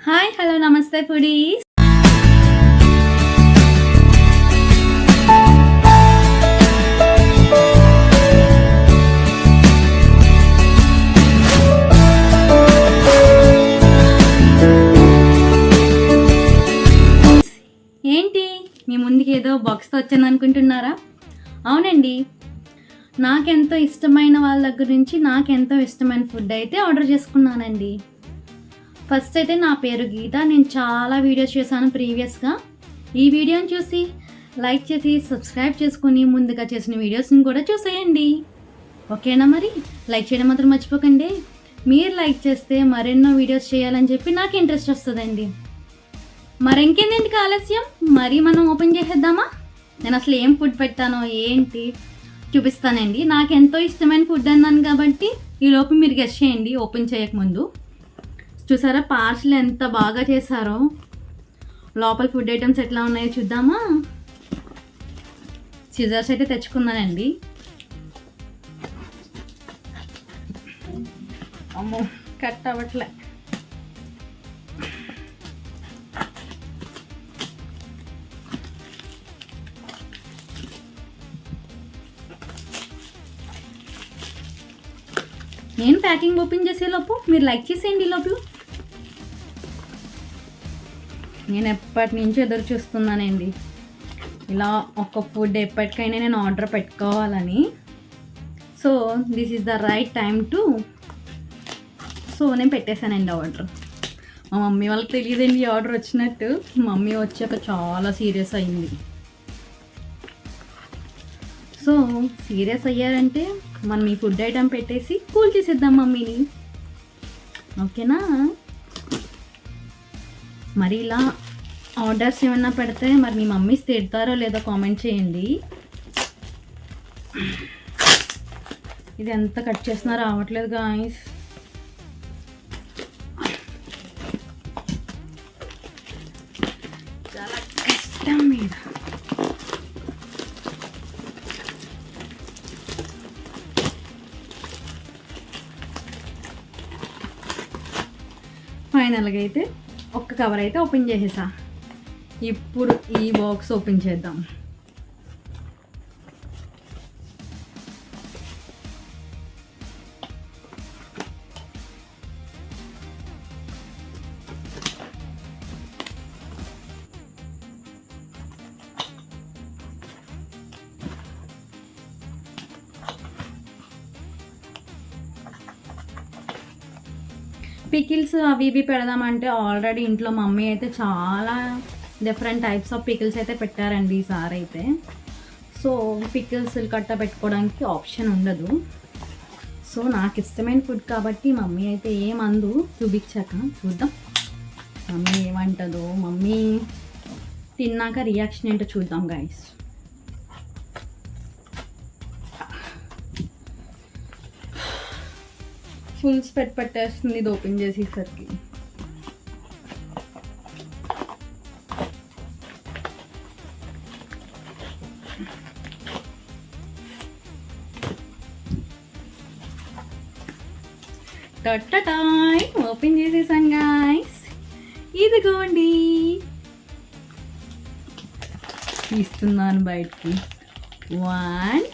Hi hello నమస్తే foodies. ఏంటి మీ ముందుకి ఏదో బాక్స్తో వచ్చాను అనుకుంటున్నారా? అవునండి, నాకెంతో ఇష్టమైన వాళ్ళ దగ్గర నుంచి నాకెంతో ఇష్టమైన ఫుడ్ అయితే ఆర్డర్ చేసుకున్నానండి. ఫస్ట్ అయితే నా పేరు గీత. నేను చాలా వీడియోస్ చేశాను ప్రీవియస్గా. ఈ వీడియోని చూసి లైక్ చేసి సబ్స్క్రైబ్ చేసుకుని ముందుగా చేసిన వీడియోస్ని కూడా చూసేయండి. ఓకేనా? మరి లైక్ చేయడం మాత్రం మర్చిపోకండి. మీరు లైక్ చేస్తే మరెన్నో వీడియోస్ చేయాలని చెప్పి నాకు ఇంట్రెస్ట్ వస్తుందండి. మరింకేంటి ఆలస్యం, మరి మనం ఓపెన్ చేసేద్దామా? నేను అసలు ఏం ఫుడ్ పెట్టానో ఏంటి చూపిస్తానండి. నాకు ఎంతో ఇష్టమైన ఫుడ్ అన్నాను కాబట్టి ఈలోపు మీరు గెస్ చేయండి ఓపెన్ చేయకముందు. చూసారా పార్సల్ ఎంత బాగా చేశారో. లోపల ఫుడ్ ఐటమ్స్ ఎట్లా ఉన్నాయో చూద్దామా? సిజర్స్ అయితే తెచ్చుకున్నానండి. అమ్మో కట్ అవ్వట్లే. నేను ప్యాకింగ్ ఓపెన్ చేసేలోపు మీరు లైక్ చేసేయండి. లోపల నేను ఎప్పటి నుంచి ఎదురు చూస్తున్నానండి ఇలా ఒక ఫుడ్ ఎప్పటికైనా నేను ఆర్డర్ పెట్టుకోవాలని. So this is the right time to. So నేను పెట్టేశానండి ఆర్డర్. మా మమ్మీ వాళ్ళకి తెలియదండి ఈ ఆర్డర్ వచ్చినట్టు. మమ్మీ వచ్చాక చాలా సీరియస్ అయింది. సో సీరియస్ అయ్యారంటే మనం ఈ ఫుడ్ ఐటమ్ పెట్టేసి కూల్ చేసేద్దాం మమ్మీని. ఓకేనా? మరి ఇలా ఆర్డర్స్ ఏమన్నా పెడితే మరి మీ మమ్మీస్ తిడతారో లేదో కామెంట్ చేయండి. ఇది ఎంత కట్ చేసినా రావట్లేదు గాయ్స్. చాలా కష్టం మీద. ఫైనల్గా అయితే ఒక్క కవర్ అయితే ఓపెన్ చేసేసా. ఇప్పుడు ఈ బాక్స్ ఓపెన్ చేద్దాం. పికిల్స్ అవి ఇవి పెడదామంటే ఆల్రెడీ ఇంట్లో మమ్మీ అయితే చాలా డిఫరెంట్ టైప్స్ ఆఫ్ పికిల్స్ అయితే పెట్టారండి ఈసారి అయితే. సో పికిల్స్ కట్ట పెట్టుకోవడానికి ఆప్షన్ ఉండదు. సో నాకు ఇష్టమైన ఫుడ్ కాబట్టి మమ్మీ అయితే ఏమందు. చూపించాక చూద్దాం మమ్మీ ఏమంటుందో. మమ్మీ తిన్నాక రియాక్షన్ ఏంటో చూద్దాం గైస్. ఫుల్ స్పెట్ పెట్టేస్తుంది ఇది ఓపెన్ చేసేసరికి. టట్టటాయ్ ఓపెన్ చేసేసాం గాయ్స్. ఇదిగోండి తీస్తున్నాను బయటికి. 1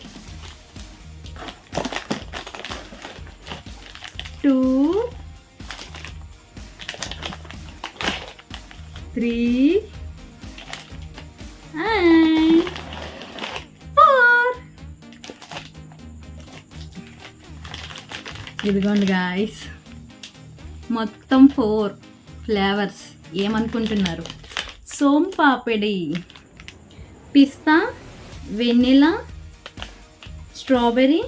2 3 and 4. ఇదిగోండి గాయస్ మొత్తం 4 ఫ్లేవర్స్. ఏమనుకుంటున్నారు? Soan Papdi, pista, vanilla, strawberry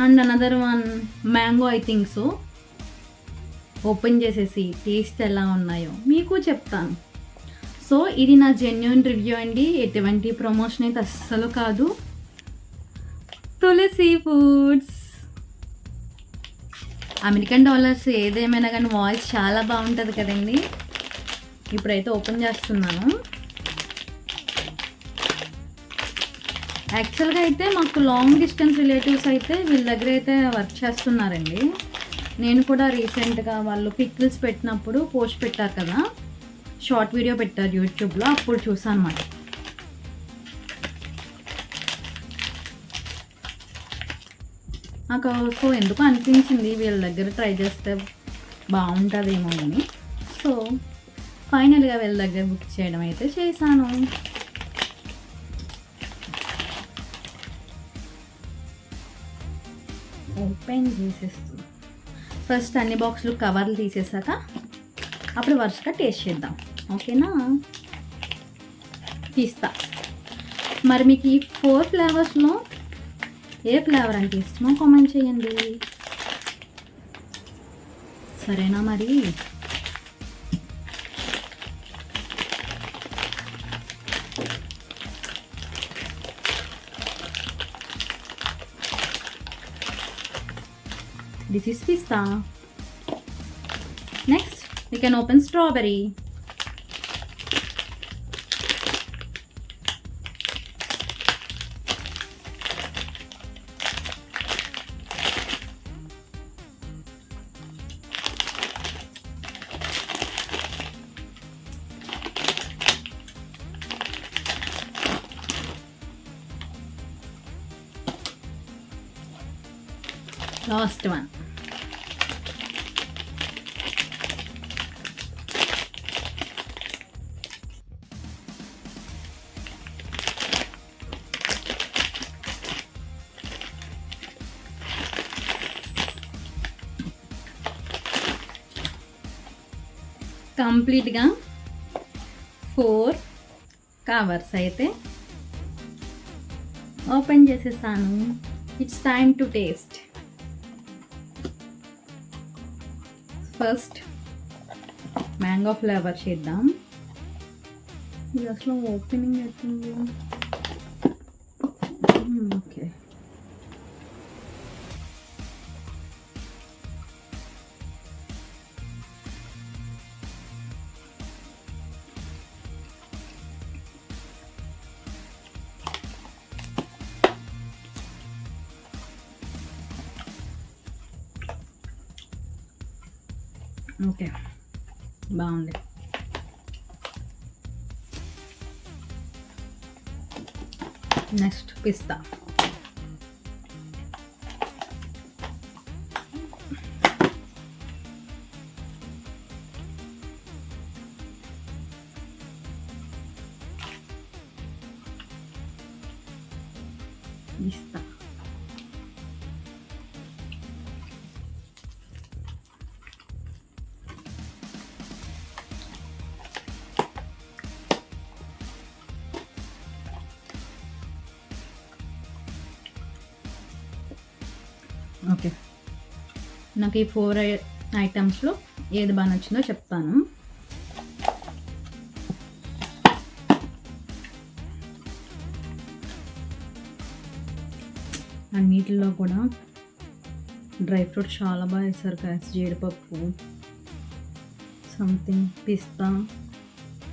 and another one mango I think so. Open చేసేసి టేస్ట్ ఎలా ఉన్నాయో మీకు చెప్తాను. సో ఇది నా జెన్యూన్ రివ్యూ అండి, ఎటువంటి ప్రమోషన్ అయితే అస్సలు కాదు. తులసి ఫుడ్స్. అమెరికన్ డాలర్స్ ఏదేమైనా కానీ వాయిస్ చాలా బాగుంటుంది కదండి. ఇప్పుడైతే ఓపెన్ చేస్తున్నాను. యాక్చువల్గా అయితే మాకు లాంగ్ డిస్టెన్స్ రిలేటివ్స్ అయితే వీళ్ళ దగ్గర అయితే వర్క్ చేస్తున్నారండి. నేను కూడా రీసెంట్గా వాళ్ళు పిక్కిల్స్ పెట్టినప్పుడు పోస్ట్ పెట్టారు కదా, షార్ట్ వీడియో పెట్టారు యూట్యూబ్లో, అప్పుడు చూసాను అన్నమాట. నాకు ఎందుకు అనిపించింది వీళ్ళ దగ్గర ట్రై చేస్తే బాగుంటుందేమో అని. సో ఫైనల్గా వీళ్ళ దగ్గర బుక్ చేయడం అయితే చేశాను. ఓపెన్ చేసేస్తుంది. ఫస్ట్ అన్ని బాక్సులు కవర్లు తీసేసాక అప్పుడు వరుసగా టేస్ట్ చేద్దాం, ఓకేనా? పిస్తా. మరి మీకు ఈ 4 ఫ్లేవర్స్లో ఏ ఫ్లేవర్ అంటే ఇష్టమో కామెంట్ చేయండి, సరేనా? మరి this is pista. Next we can open strawberry. Last one. కంప్లీట్గా 4 కవర్స్ అయితే ఓపెన్ చేసేసాను. It's time to taste. First mango flavour చేద్దాం. ఇది అసలు ఓపెనింగ్ అవుతుంది. ఓకే, ఓకే, బాగుంది. నెక్స్ట్ పిస్తా. పిస్తా ఓకే. నాకు ఈ 4 ఐటమ్స్లో ఏది బాగా నచ్చిందో చెప్తాను. అన్నిటిలో కూడా డ్రై ఫ్రూట్స్ చాలా బాగా వేస్తారు గాయ్స్. జీడిపప్పు, సంథింగ్, పిస్తా,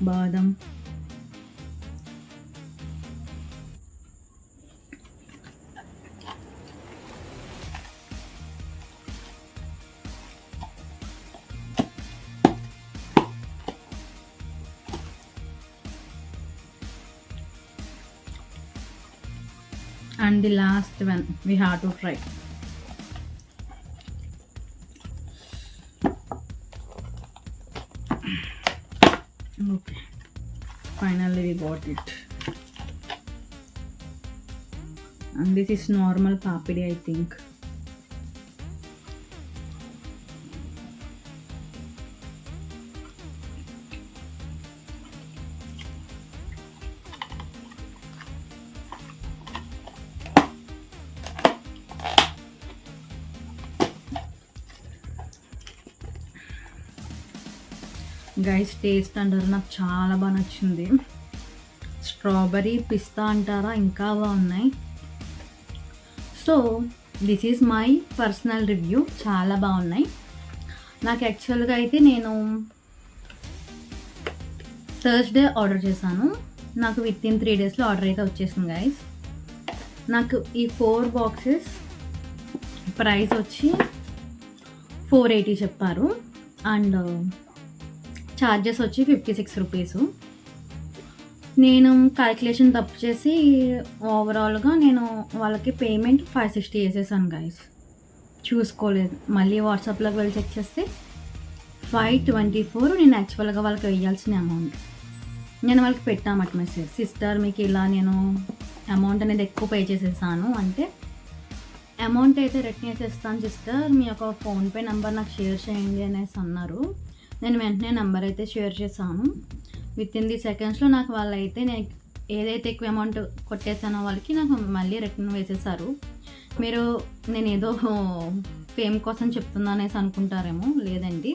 బాదం. And the last one we have to try. Okay, finally we got it. And this is normal papdi, I think. Guys taste అంటారా, నాకు చాలా బాగా నచ్చింది. స్ట్రాబెర్రీ, పిస్తా అంటారా, ఇంకా బాగున్నాయి. So this is my personal review. చాలా బాగున్నాయి. నాకు యాక్చువల్గా అయితే నేను థర్స్డే ఆర్డర్ చేశాను. నాకు వితిన్ 3 డేస్లో ఆర్డర్ అయితే వచ్చేసింది గైస్. నాకు ఈ 4 బాక్సెస్ ప్రైస్ వచ్చి 480 చెప్పారు. అండ్ ఛార్జెస్ వచ్చి 56 రూపీస్. నేను క్యాల్కులేషన్ తప్పు చేసి ఓవరాల్గా నేను వాళ్ళకి పేమెంట్ 560 వేసేసాను గైస్. చూసుకోలేదు, మళ్ళీ వాట్సాప్లోకి వెళ్ళి చెక్ చేస్తే 524 నేను యాక్చువల్గా వాళ్ళకి వేయాల్సిన అమౌంట్. నేను వాళ్ళకి పెట్టామట మెసేజ్, సిస్టర్ మీకు ఇలా నేను అమౌంట్ అనేది ఎక్కువ పే చేసేసాను అంటే, అమౌంట్ అయితే రిటర్న్ చేసేస్తాను సిస్టర్, మీ యొక్క ఫోన్పే నెంబర్ నాకు షేర్ చేయండి అనేసి అన్నారు. నేను వెంటనే నెంబర్ అయితే షేర్ చేశాను. విత్ ఇన్ ది సెకండ్స్లో నాకు వాళ్ళైతే నేను ఏదైతే ఎక్కువ అమౌంట్ కొట్టేసానో వాళ్ళకి నాకు మళ్ళీ రిటర్న్ వేసేసారు. మీరు నేను ఏదో ఫేమ్ కోసం చెప్తున్నా అనేసి అనుకుంటారేమో, లేదండి.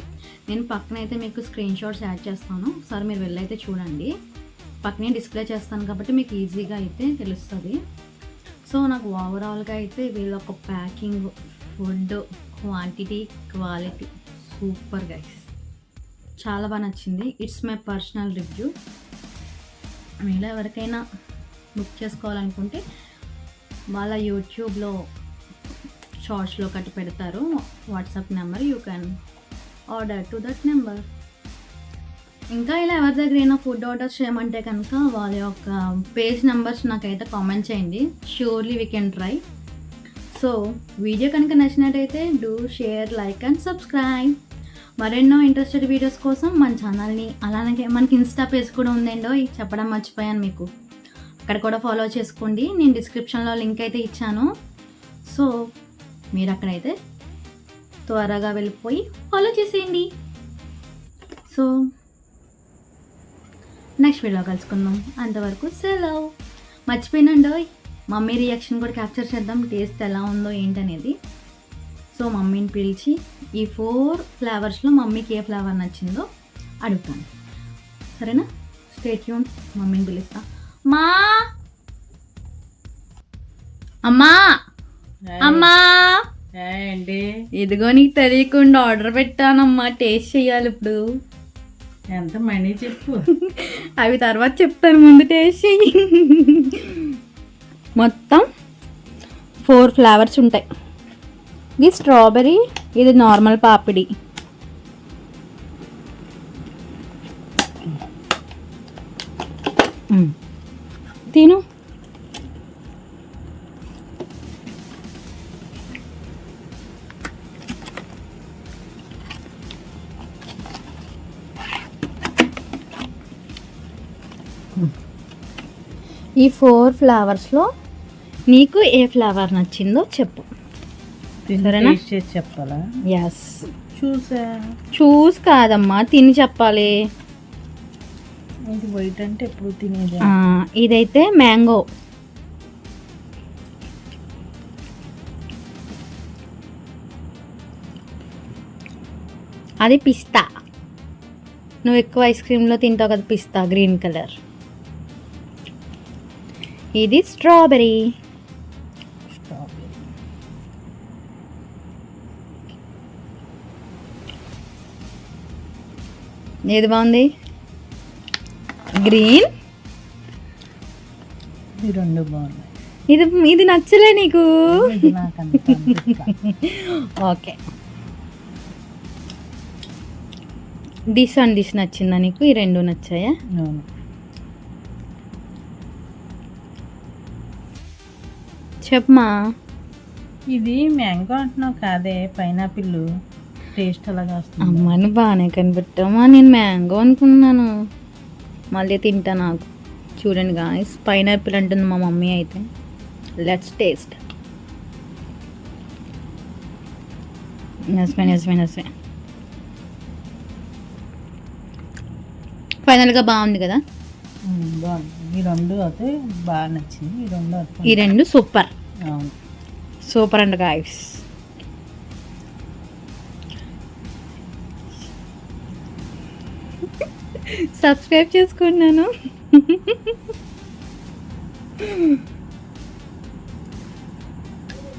నేను పక్కనైతే మీకు స్క్రీన్ షాట్స్ యాడ్ చేస్తాను, ఒకసారి మీరు వెళ్ళైతే చూడండి. పక్కనే డిస్ప్లే చేస్తాను కాబట్టి మీకు ఈజీగా అయితే తెలుస్తుంది. సో నాకు ఓవరాల్గా అయితే వీళ్ళ ఒక packing, food, quantity, quality super guys, చాలా బాగా నచ్చింది. It's my personal review. మీలో ఎవరికైనా బుక్ చేసుకోవాలనుకుంటే వాళ్ళ యూట్యూబ్లో షార్ట్స్లో కట్టి పెడతారు WhatsApp number, you can order to that number. ఇంకా ఇలా ఎవరి దగ్గర అయినా ఫుడ్ ఆర్డర్ చేయమంటే కనుక వాళ్ళ యొక్క పేజ్ నెంబర్స్ నాకైతే కామెంట్ చేయండి, surely we can try. So video కనుక నచ్చినట్టయితే do share, like and subscribe. మరెన్నో ఇంట్రెస్టెడ్ వీడియోస్ కోసం మన ఛానల్ని, అలాగే మనకి ఇన్స్టా పేజ్ కూడా ఉందండో చెప్పడం మర్చిపోయాను మీకు, అక్కడ కూడా ఫాలో చేసుకోండి. నేను డిస్క్రిప్షన్లో లింక్ అయితే ఇచ్చాను. సో మీరు అక్కడైతే త్వరగా వెళ్ళిపోయి ఫాలో చేసేయండి. సో నెక్స్ట్ వీడియో కలుసుకుందాం, అంతవరకు సెలవు. మర్చిపోయినండో మమ్మీ రియాక్షన్ కూడా క్యాప్చర్ చేద్దాం, టేస్ట్ ఎలా ఉందో ఏంటనేది. సో మమ్మీని పిలిచి ఈ 4 ఫ్లేవర్స్లో మమ్మీకి ఏ ఫ్లేవర్ నచ్చిందో అడుగుతాను, సరేనా? Stay tune. మమ్మీని పిలుస్తా. మా అమ్మా అమ్మా అండి, ఇదిగో నీకు తెలియకుండా ఆర్డర్ పెట్టానమ్మా, టేస్ట్ చేయాలి ఇప్పుడు. ఎంత మనీ చెప్పు. అవి తర్వాత చెప్తాను, ముందు టేస్ట్ చెయ్యి. మొత్తం 4 ఫ్లేవర్స్ ఉంటాయి. ఇది స్ట్రాబెరీ, ఇది నార్మల్ పాపిడి, తిను. ఈ 4 ఫ్లేవర్స్లో నీకు ఏ ఫ్లేవర్ నచ్చిందో చెప్పు, సరేనా? చెప్పాలా? ఎస్. చూస్ కాదమ్మా, తిని చెప్పాలి. ఇది వైట్ అంటే ఎప్పుడు తినేది. ఇదైతే మ్యాంగో, అది పిస్తా. నువ్వు ఎక్కువ ఐస్ క్రీమ్లో తింటావు కదా పిస్తా, గ్రీన్ కలర్. ఇది స్ట్రాబెరీ. ఏది బాగుంది? గ్రీన్. ఈ 2 బాగున్నాయి. ఇది నచ్చలే నీకు? ఓకే, డిష్ అండ్ డిష్ నచ్చిందా నీకు? ఈ 2 నచ్చాయా? చెప్పమా. ఇది మ్యాంగో అంటున్నావు కాదే, పైనాపిల్ టేస్ట్ అలాగా వస్తుంది. అమ్మ నువ్వు బాగానే కనిపెట్టామా, నేను మ్యాంగో అనుకున్నాను. మళ్ళీ తింటా. నాకు చూడండి గాయ్స్, పైనాపిల్ అంటుంది మా మమ్మీ అయితే. Let's taste. నిజమే ఫైనల్గా బాగుంది కదా? బాగుంది. ఈ 2 అయితే బాగా నచ్చింది. ఈ 2 సూపర్. అవును, సూపర్ అండ్ గాయ్స్. సబ్స్క్రైబ్ చేసుకున్నాను.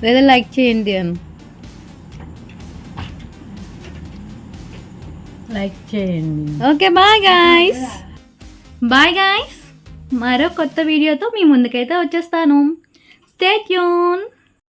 లేదా లైక్ చేయండి అని. లైక్ చేయండి. Okay, bye guys. మరో కొత్త వీడియోతో మీ ముందుకైతే వచ్చేస్తాను. Stay tune.